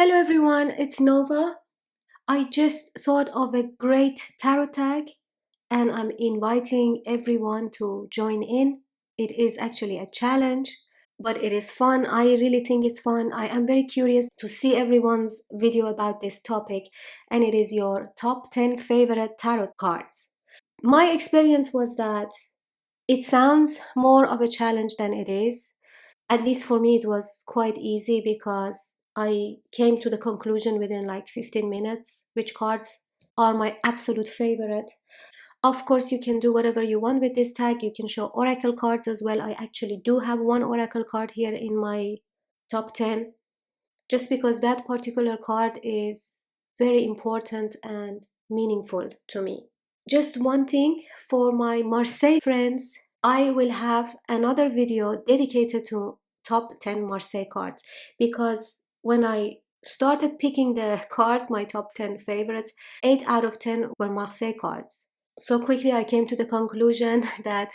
Hello everyone, it's Nova. I just thought of a great tarot tag and I'm inviting everyone to join in. It is actually a challenge, but it is fun. I really think it's fun. I am very curious to see everyone's video about this topic, and it is your top 10 favorite tarot cards. My experience was that it sounds more of a challenge than it is. At least for me, it was quite easy because I came to the conclusion within like 15 minutes which cards are my absolute favorite. Of course, you can do whatever you want with this tag. You can show oracle cards as well. I actually do have one oracle card here in my top 10 just because that particular card is very important and meaningful to me. Just one thing for my Marseille friends, I will have another video dedicated to top 10 Marseille cards because when I started picking the cards, my top 10 favorites, 8 out of 10 were Marseille cards. So quickly I came to the conclusion that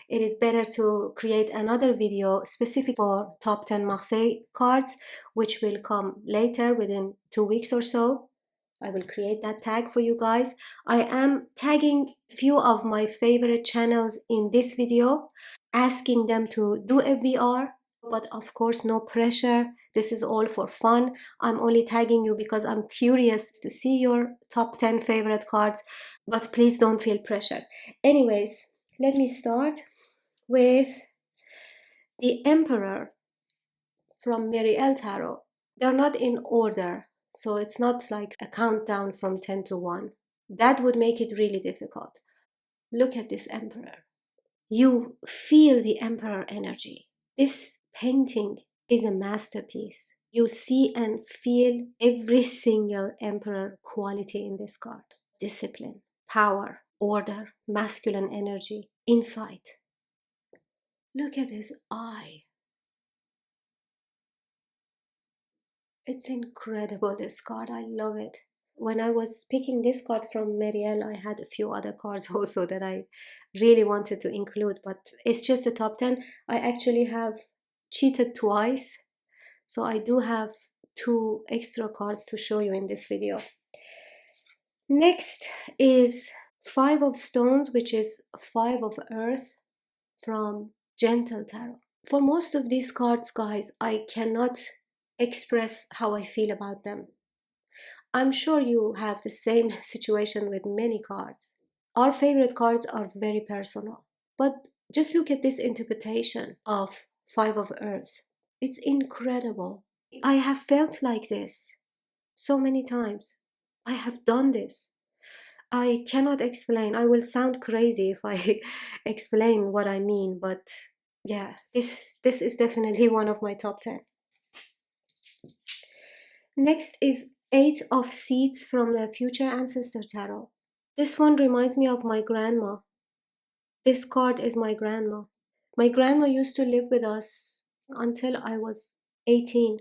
it is better to create another video specific for top 10 Marseille cards, which will come later within 2 weeks or so. I will create that tag for you guys. I am tagging few of my favorite channels in this video, asking them to do a VR, but of course no pressure. This is all for fun. I'm only tagging you because I'm curious to see your top 10 favorite cards, but please don't feel pressure. Anyways, let me start with the Emperor from Marielle Tarot. They're not in order, so it's not like a countdown from 10 to 1. That would make it really difficult. Look at this Emperor. You feel the Emperor energy. This painting is a masterpiece. You see and feel every single Emperor quality in this card. Discipline, power, order, masculine energy, insight. Look at his eye. It's incredible, this card. I love it. When I was picking this card from Marielle, I had a few other cards also that I really wanted to include, but it's just the top 10. I actually have cheated twice, so I do have 2 extra cards to show you in this video. Next is 5 of Stones, which is 5 of Earth from Gentle Tarot. For most of these cards, guys, I cannot express how I feel about them. I'm sure you have the same situation with many cards. Our favorite cards are very personal, but just look at this interpretation of 5 of Earth. It's incredible. I have felt like this so many times. I have done this. I cannot explain. I will sound crazy if I explain what I mean, but yeah, this is definitely one of my top 10. Next is 8 of Seeds from the Future Ancestor Tarot. This one reminds me of my grandma. This card is my grandma. My grandma used to live with us until I was 18,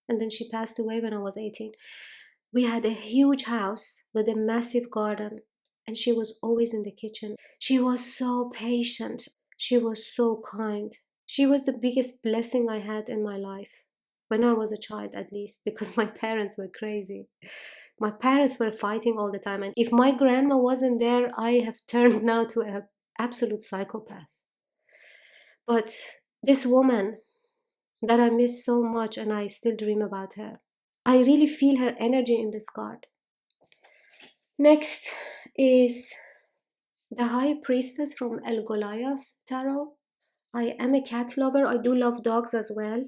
and then she passed away when I was 18. We had a huge house with a massive garden, and she was always in the kitchen. She was so patient. She was so kind. She was the biggest blessing I had in my life. When I was a child, at least, because my parents were crazy. My parents were fighting all the time, and if my grandma wasn't there, I have turned now to an absolute psychopath. But this woman that I miss so much, and I still dream about her. I really feel her energy in this card. Next is the High Priestess from El Goliath Tarot. I am a cat lover. I do love dogs as well.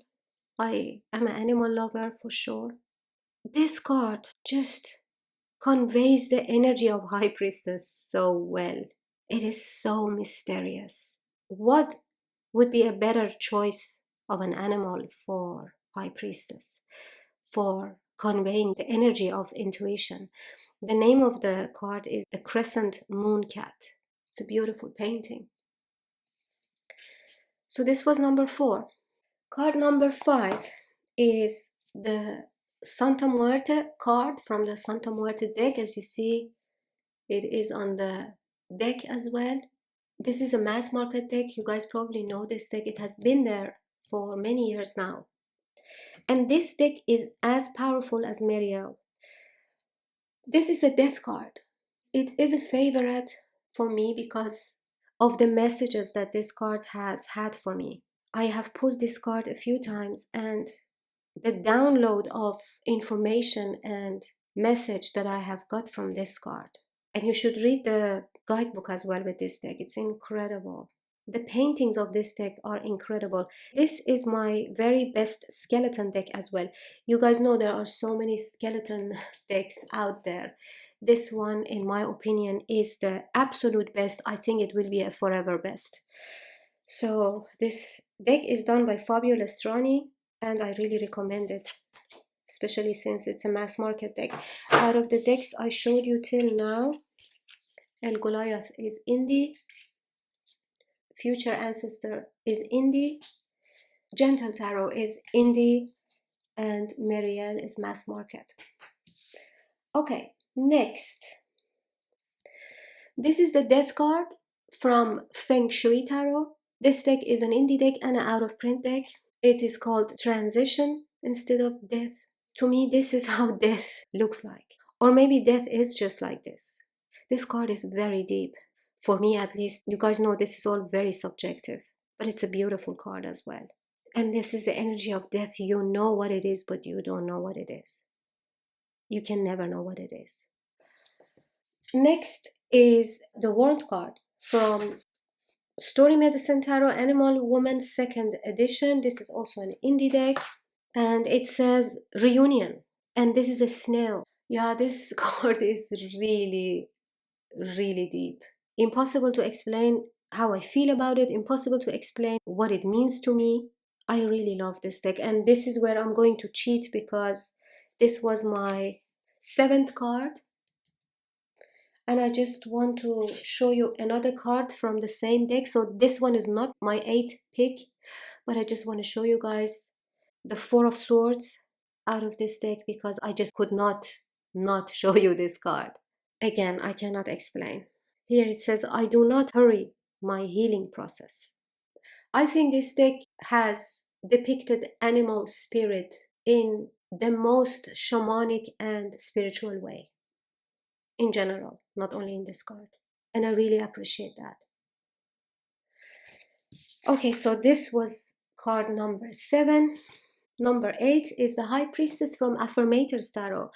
I am an animal lover for sure. This card just conveys the energy of High Priestess so well. It is so mysterious. What would be a better choice of an animal for High Priestess, for conveying the energy of intuition? The name of the card is the Crescent Moon Cat. It's a beautiful painting. So this was number 4. Card number 5 is the Santa Muerte card from the Santa Muerte deck. As you see, it is on the deck as well. This is a mass market deck. You guys probably know this deck. It has been there for many years now. And this deck is as powerful as Marielle. This is a death card. It is a favorite for me because of the messages that this card has had for me. I have pulled this card a few times, and the download of information and message that I have got from this card. And you should read the guidebook as well with this deck. It's incredible. The paintings of this deck are incredible. This is my very best skeleton deck as well. You guys know there are so many skeleton decks out there. This one, in my opinion, is the absolute best. I think it will be a forever best. So this deck is done by Fabio Lestrani, and I really recommend it, especially since it's a mass market deck. Out of the decks I showed you till now, El Goliath is indie, Future Ancestor is indie, Gentle Tarot is indie, and Marielle is mass market. Okay, next. This is the Death card from Feng Shui Tarot. This deck is an indie deck and an out of print deck. It is called Transition instead of Death. To me, this is how death looks like. Or maybe death is just like this. This card is very deep. For me at least. You guys know this is all very subjective. But it's a beautiful card as well. And this is the energy of death. You know what it is, but you don't know what it is. You can never know what it is. Next is the World card from Story Medicine Tarot Animal Woman 2nd edition. This is also an indie deck. And it says Reunion. And this is a snail. Yeah, this card is really, really deep. Impossible to explain how I feel about it. Impossible to explain what it means to me. I really love this deck. And this is where I'm going to cheat because this was my 7th card. And I just want to show you another card from the same deck. So this one is not my 8th pick, but I just want to show you guys the 4 of Swords out of this deck because I just could not show you this card. Again, I cannot explain. Here it says, I do not hurry my healing process. I think this deck has depicted animal spirit in the most shamanic and spiritual way. In general, not only in this card. And I really appreciate that. Okay, so this was card number 7. Number 8 is the High Priestess from Affirmators Tarot.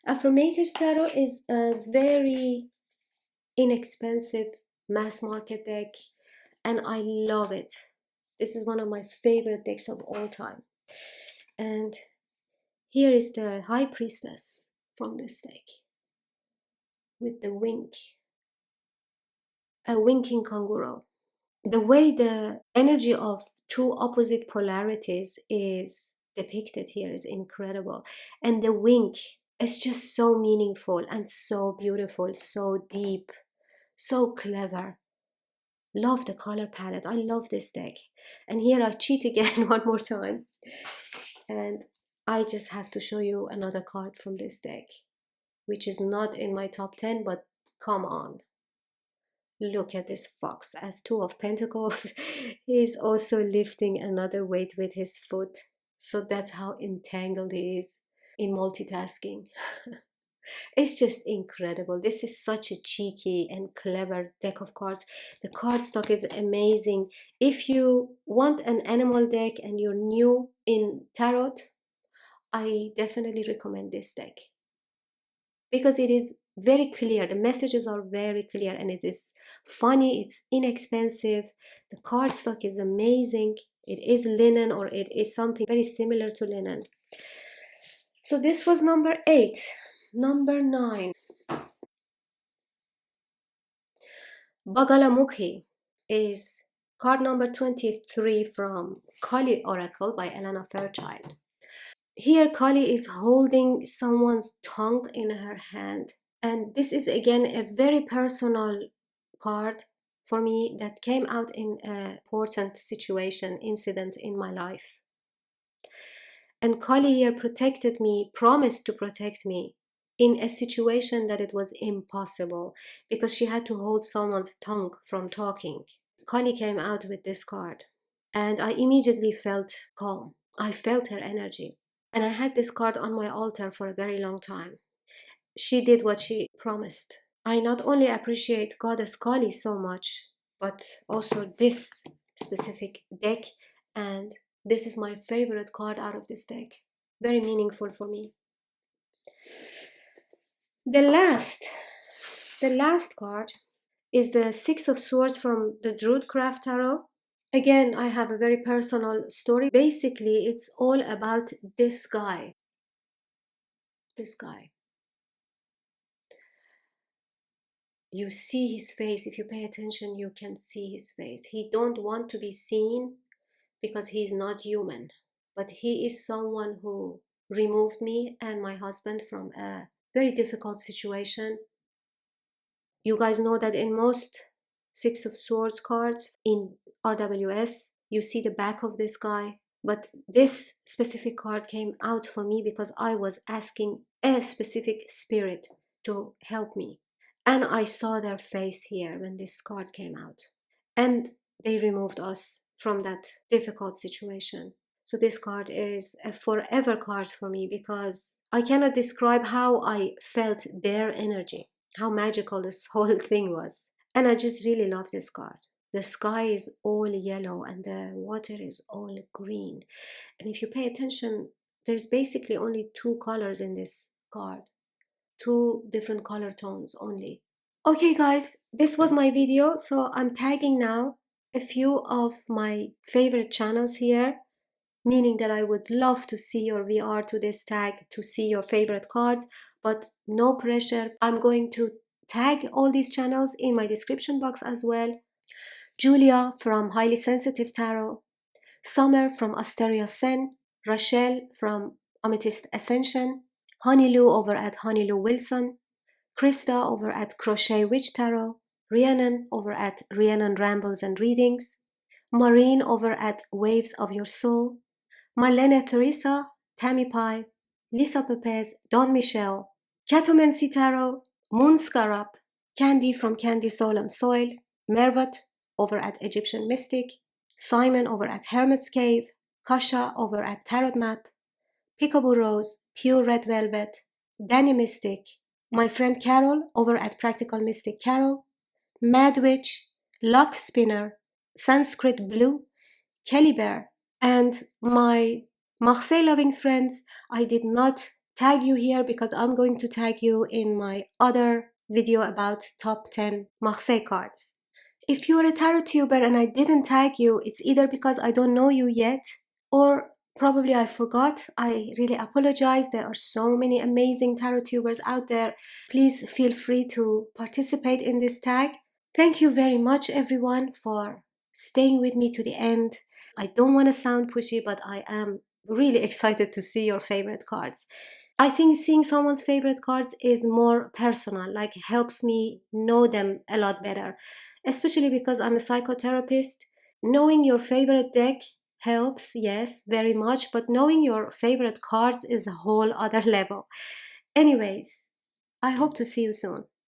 Affirmators Tarot is a very inexpensive mass market deck, and I love it. This is one of my favorite decks of all time. And here is the High Priestess from this deck with the wink. A winking kangaroo. The way the energy of two opposite polarities is depicted here is incredible. And the wink is just so meaningful and so beautiful, so deep, so clever. Love the color palette. I love this deck. And here I cheat again one more time. And I just have to show you another card from this deck, which is not in my top 10, but come on. Look at this fox as 2 of Pentacles. He's also lifting another weight with his foot. So that's how entangled he is in multitasking. It's just incredible. This is such a cheeky and clever deck of cards. The cardstock is amazing. If you want an animal deck and you're new in tarot, I definitely recommend this deck. Because it is very clear. The messages are very clear and it is funny. It's inexpensive. The cardstock is amazing. It is linen, or it is something very similar to linen. So this was number 8. Number 9. Bagalamukhi is card number 23 from Kali Oracle by Elena Fairchild. Here Kali is holding someone's tongue in her hand. And this is again a very personal card for me that came out in an important situation, incident in my life. And Kali here protected me, promised to protect me in a situation that it was impossible because she had to hold someone's tongue from talking. Kali came out with this card and I immediately felt calm. I felt her energy. And I had this card on my altar for a very long time. She did what she promised. I not only appreciate Goddess Kali so much, but also this specific deck, and this is my favorite card out of this deck. Very meaningful for me. The last card is the Six of Swords from the Druidcraft Tarot. Again, I have a very personal story. Basically, it's all about this guy. This guy. You see his face. If you pay attention, you can see his face. He don't want to be seen because he's not human. But he is someone who removed me and my husband from a very difficult situation. You guys know that in most Six of Swords cards in RWS, you see the back of this guy. But this specific card came out for me because I was asking a specific spirit to help me. And I saw their face here when this card came out. And they removed us from that difficult situation. So this card is a forever card for me because I cannot describe how I felt their energy, how magical this whole thing was. And I just really love this card. The sky is all yellow and the water is all green. And if you pay attention, there's basically only two colors in this card. Two different color tones only. Okay guys, this was my video. So I'm tagging now a few of my favorite channels here, meaning that I would love to see your VR to this tag to see your favorite cards, but no pressure. I'm going to tag all these channels in my description box as well. Julia from Highly Sensitive Tarot, Summer from Asteria Sen, Rachel from Amethyst Ascension, Honeyloo over at Honeyloo Wilson, Krista over at Crochet Witch Tarot, Rhiannon over at Rhiannon Rambles and Readings, Maureen over at Waves of Your Soul, Marlene Theresa, Tammy Pie, Lisa Pepez, Don Michel, Catomancy Tarot, Moon Scarab, Candy from Candy Soul and Soil, Mervat over at Egyptian Mystic, Simon over at Hermit's Cave, Kasha over at Tarot Map, Peekaboo Rose, Pure Red Velvet, Danny Mystic, my friend Carol over at Practical Mystic Carol, Mad Witch, Luck Spinner, Sanskrit Blue, Kelly Bear, and my Marseille loving friends. I did not tag you here because I'm going to tag you in my other video about top 10 Marseille cards. If you're a tarot tuber and I didn't tag you, it's either because I don't know you yet or probably I forgot. I really apologize. There are so many amazing tarot tubers out there. Please feel free to participate in this tag. Thank you very much, everyone, for staying with me to the end. I don't want to sound pushy, but I am really excited to see your favorite cards. I think seeing someone's favorite cards is more personal, like helps me know them a lot better, especially because I'm a psychotherapist. Knowing your favorite deck helps, yes, very much, but knowing your favorite cards is a whole other level. Anyways, I hope to see you soon.